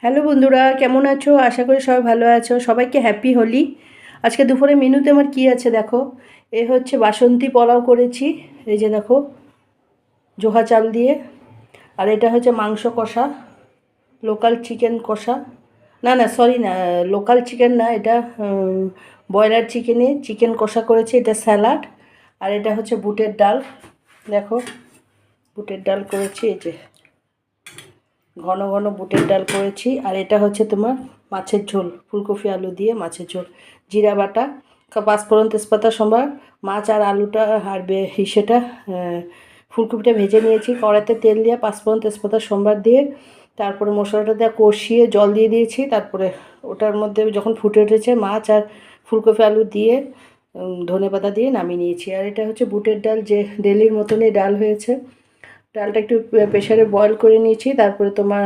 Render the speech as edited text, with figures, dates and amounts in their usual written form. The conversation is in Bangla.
হ্যালো বন্ধুরা, কেমন আছো? আশা করি সবাই ভালো আছো। সবাইকে হ্যাপি হোলি। আজকে দুপুরে মেনুতে আমার কি আছে দেখো। এ হচ্ছে বাসন্তী পোলাও করেছি, এই যে দেখো, জোহা চাল দিয়ে। আর এটা হচ্ছে মাংস কষা, লোকাল চিকেন কষা। না না, সরি না, লোকাল চিকেন না, এটা ব্রয়লার চিকেনে চিকেন কষা করেছি। এটা স্যালাড। আর এটা হচ্ছে বুটের ডাল, দেখো, বুটের ডাল করেছি, এই যে ঘন ঘন বুটের ডাল করেছি। আর এটা হচ্ছে তোমার মাছের ঝোল, ফুলকপি আলু দিয়ে মাছের ঝোল, জিরা বাটা, পাঁচফোড়ন, তেজপাতা, সম্বার, মাছ আর আলুটা আর সেটা ফুলকপিটা ভেজে নিয়েছি। কড়াইতে তেল দিয়ে পাঁচফোড়ন, তেজপাতা, সম্বার দিয়ে তারপরে মশলাটা দিয়ে কষিয়ে জল দিয়ে দিয়েছি। তারপরে ওটার মধ্যে যখন ফুটে উঠেছে মাছ আর ফুলকপি আলু দিয়ে ধনেপাতা দিয়ে নামিয়ে নিয়েছি। আর এটা হচ্ছে বুটের ডাল, যে ডেলির মতনই ডাল হয়েছে। ডালটা একটু প্রেশারে বয়েল করে নিয়েছি। তারপরে তোমার